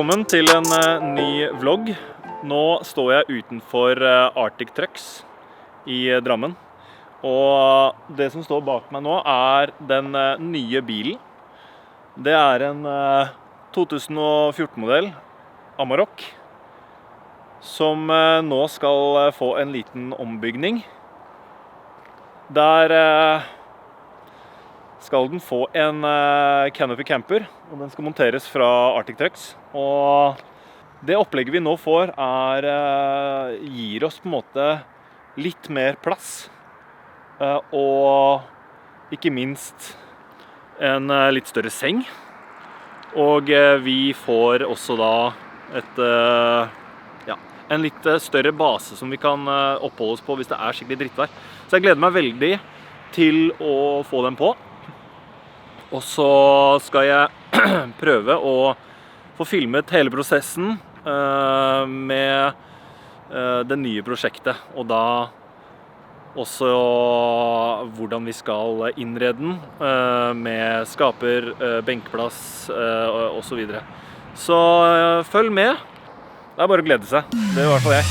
Velkommen til en ny vlogg. Nå står jeg utenfor Arctic Trucks i Drammen. Og det som står bak meg nå er den nye bilen. Det er en 2014-modell Amarok som nå skal få en liten ombygning. Der skal den få en canopy camper, og den skal monteres fra Arctic Trucks. Og det opplegget vi nå får gir oss på en måte litt mer plass. Og ikke minst en litt større seng. Og vi får også da en litt større base som vi kan oppholde oss på hvis det er skikkelig drittvær. Så jeg gleder meg veldig til å få den på. Og så skal jeg prøve å få filmet hele prosessen med det nye prosjektet. Og da også hvordan vi skal innrede den med skaper, benkeplass og så videre. Så følg med. Det er bare å glede seg. Det er i hvert fall jeg.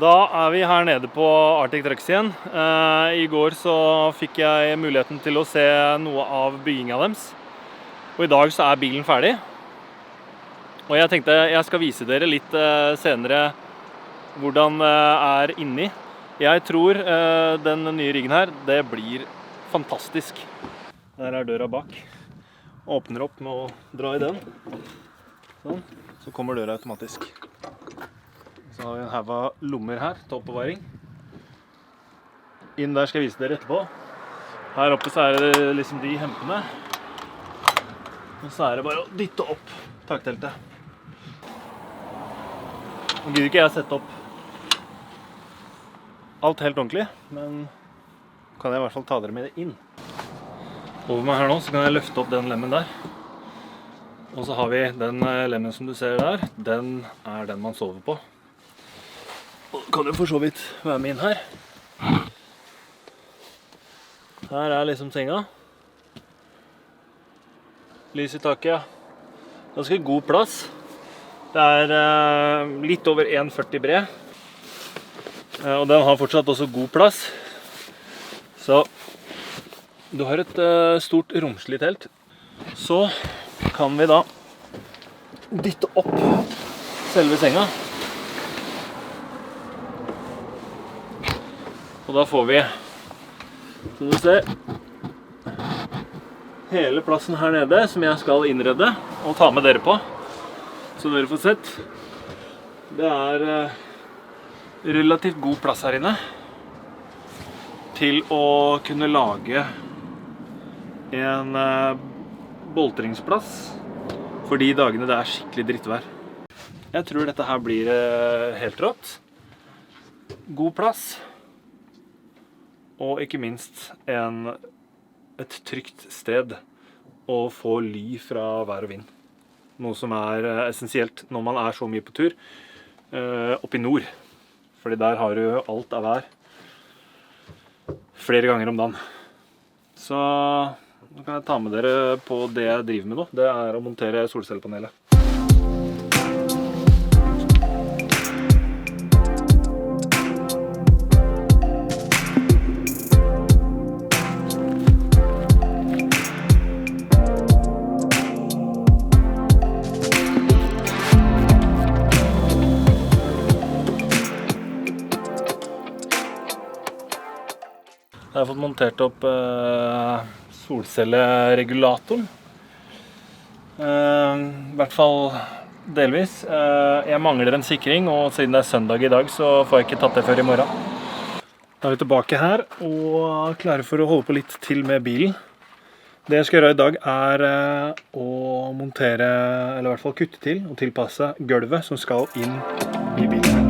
Da er vi her nede på Arctic Trucks igjen. I går så fikk jeg muligheten til å se noe av byggingen deres. Og i dag så er bilen ferdig. Og jeg tenkte jeg skal vise dere litt senere hvordan det er inni. Jeg tror den nye riggen her, det blir fantastisk. Der er døra bak. Åpner opp med å dra i den. Sånn. Så kommer døra automatisk. Så har vi en haug av lommer her til oppbevaring. Inn der skal jeg vise dere etterpå. Her oppe så er det liksom de hempene. Og så er det bare å dytte opp takteltet. Nå gidder ikke jeg sette opp alt helt ordentlig, men kan jeg i hvert fall ta dere med det inn. Over meg her nå så kan jeg løfte opp den lemmen der. Og så har vi den lemmen som du ser der. Den er den man sover på. Og kan jo for så vidt være med inn her. Her er liksom senga. Lys i taket, ja. Ganske god plass. Det er litt over 1,40 bred. Og den har fortsatt også god plass. Så du har et stort romslig telt. Så kan vi da dytte opp selve senga. Og da får vi, som du ser, hele plassen her nede som jeg skal innrede og ta med dere på. Så dere får sett. Det er relativt god plass her inne til å kunne lage en boltringsplass for de dagene det er skikkelig drittvær. Jeg tror dette her blir helt rått. God plass. Og ikke minst et trygt sted å få ly fra vær og vind. Noe som er essensielt når man er så mye på tur oppe i nord. Fordi der har du alt av vær flere ganger om dagen. Så nå kan jeg ta med dere på det jeg driver med nå. Det er å montere solcellepanelet. Jeg har fått montert opp solcelleregulatoren. I hvert fall delvis. Jeg mangler en sikring, og siden det er søndag i dag, så får jeg ikke tatt det før i morgen. Da er vi tilbake her og klare for å holde på litt til med bilen. Det jeg skal gjøre i dag er å montere, eller i hvert fall kutte til og tilpasse gulvet som skal inn i bilen.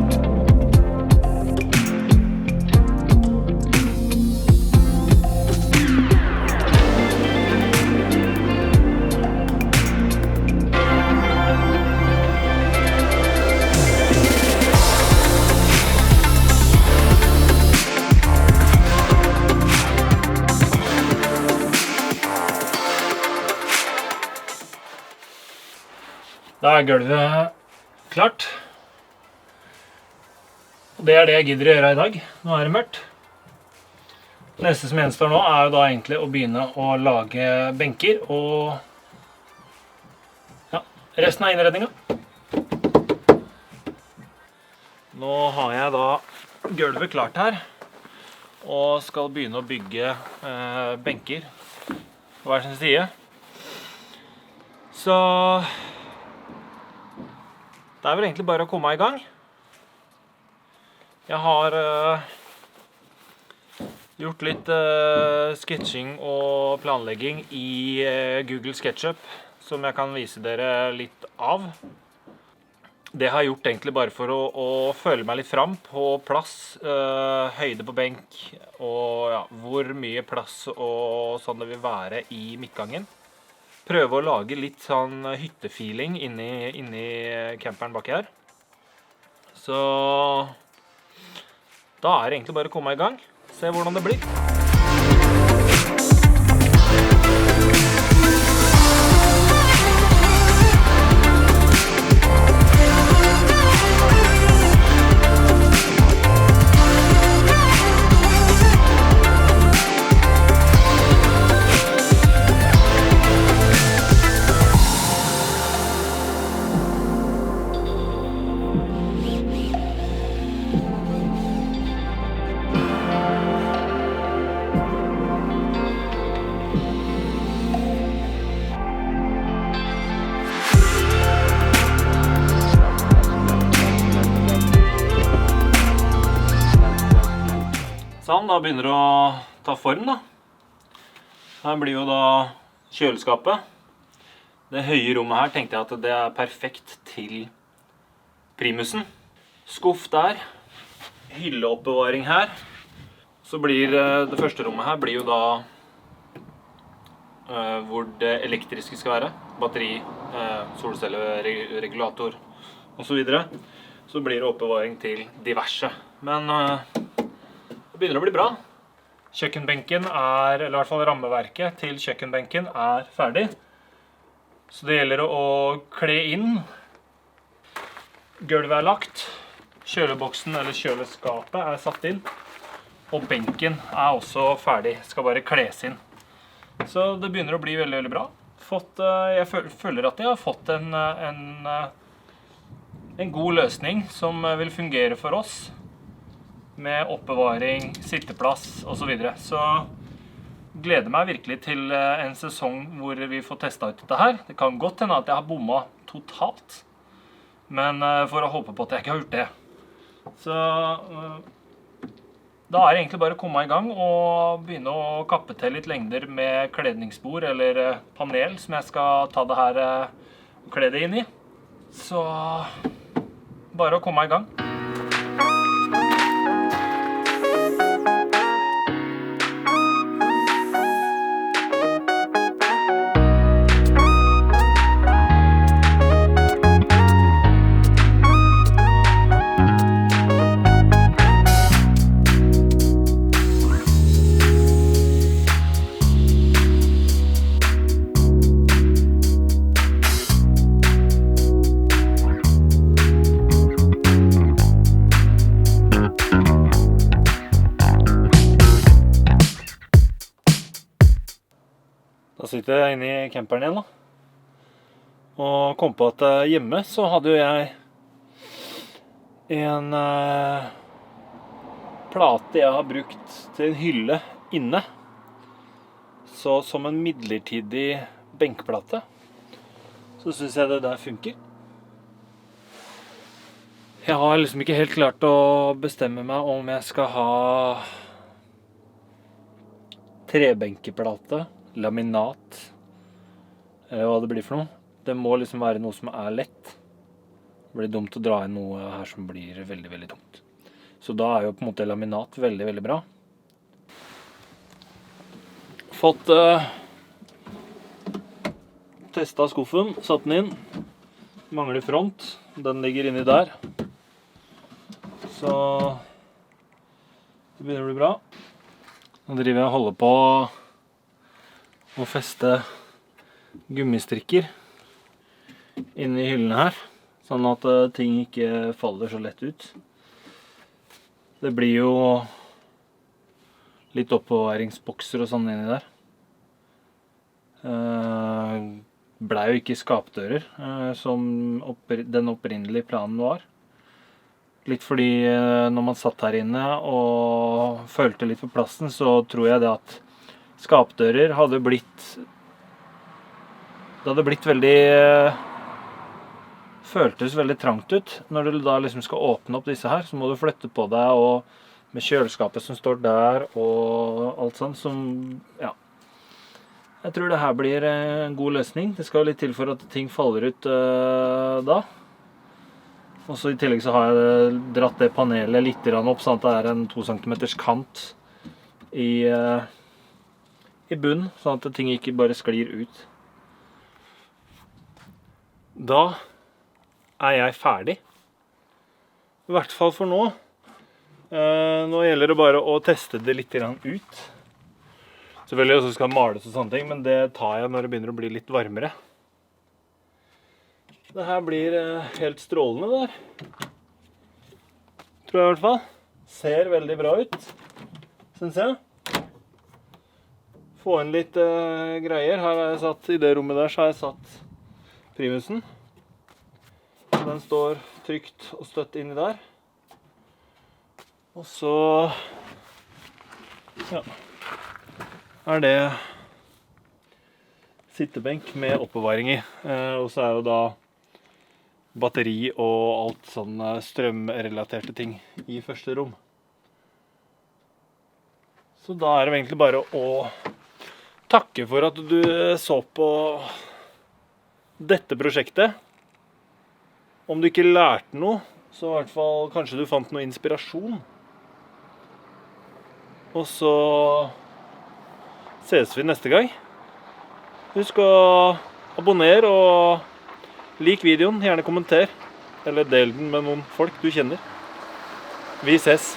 Da er gulvet klart. Og det er det jeg gidder å gjøre i dag. Nå er det mørkt. Det neste som gjenstår nå er jo da egentlig å begynne å lage benker og ja, resten av innredningen. Nå har jeg da gulvet klart her og skal begynne å bygge benker på hver sin side. Så det er vel egentlig bare å komme i gang. Jeg har gjort litt sketching og planlegging i Google SketchUp, som jeg kan vise dere litt av. Det har jeg gjort egentlig bare for å føle meg litt fram på plass, høyde på benk, og ja, hvor mye plass og sånn det vil være i midtgangen. Prøve å lage litt sånn hyttefeeling inni camperen baki her. Så da er det egentlig bare å komme i gang. Se hvordan det blir. Sånn, da begynner det å ta form da. Her blir jo da kjøleskapet. Det høye rommet her tenkte jeg at det er perfekt til primusen. Skuff der. Hylleoppbevaring her. Så blir det første rommet her blir jo da hvor det elektriske skal være. Batteri, solcelleregulator og så videre. Så blir det oppbevaring til diverse. Men det begynner å bli bra. Kjøkkenbenken eller i hvert fall rammeverket til kjøkkenbenken er ferdig. Så det gjelder å kle inn. Gulvet er lagt. Kjøleboksen eller kjøleskapet er satt inn. Og benken er også ferdig. Skal bare kles inn. Så det begynner å bli veldig, veldig bra. Jeg føler at jeg har fått en god løsning som vil fungere for oss. Med oppbevaring, sitteplass og så videre. Så gleder meg virkelig til en sesong hvor vi får testet ut dette her. Det kan godt hende at jeg har bommet totalt, men for å håpe på at jeg ikke har gjort det. Så da er det egentlig bare å komme i gang og begynne å kappe til litt lengder med kledningsbord eller panel som jeg skal ta det her og kle det inn i. Så bare å komme i gang. Da sitter jeg inne i camperen igjen da. Og kom på at hjemme så hadde jo jeg en plate jeg har brukt til en hylle inne. Så som en midlertidig benkplate, så synes jeg det der funker. Jeg har liksom ikke helt klart å bestemme meg om jeg skal ha trebenkeplate, laminat, eller hva det blir for noe. Det må liksom være noe som er lett. Det blir dumt å dra inn noe her som blir veldig, veldig tungt. Så da er jo på en måte laminat veldig, veldig bra. Fått testet skuffen, satt den inn. Mangler front, den ligger inni der. Så det begynner å bli bra. Nå driver jeg og holder på å feste gummistrikker inn i hyllene her, sånn at ting ikke faller så lett ut. Det blir jo litt oppbevaringsbokser og sånn inni der. Ble jo ikke skapdører, som den opprinnelige planen var. Litt fordi når man satt her inne og følte litt på plassen, så tror jeg det at skapdører hadde blitt... Det hadde blitt veldig... føltes veldig trangt ut. Når du da liksom skal åpne opp disse her, så må du flytte på deg, og med kjøleskapet som står der, og alt sånt som... Ja. Jeg tror det her blir en god løsning. Det skal litt til for at ting faller ut da. Og så i tillegg så har jeg dratt det panelet litt opp, sånn at det er en 2 cm kant i bunn, sånn at ting ikke bare sklir ut. Da er jeg ferdig. I hvert fall for nå. Nå gjelder det bare å teste det litt ut. Selvfølgelig også skal males og sånne ting, men det tar jeg når det begynner å bli litt varmere. Det her blir helt strålende der. Tror jeg i hvert fall. Ser veldig bra ut, synes jeg. Få inn litt greier. Her har jeg satt, i det rommet der så har jeg satt primusen. Den står trygt og støtt inni der. Og så ja, er det sittebenk med oppbevaring i. Og så er jo da batteri og alt sånn strømrelaterte ting i første rom. Så da er det egentlig bare å takke for at du så på dette prosjektet. Om du ikke lærte noe, så i hvert fall kanskje du fant noe inspirasjon. Og så ses vi neste gang. Husk å abonnere og lik videoen, gjerne kommenter. Eller del den med noen folk du kjenner. Vi ses!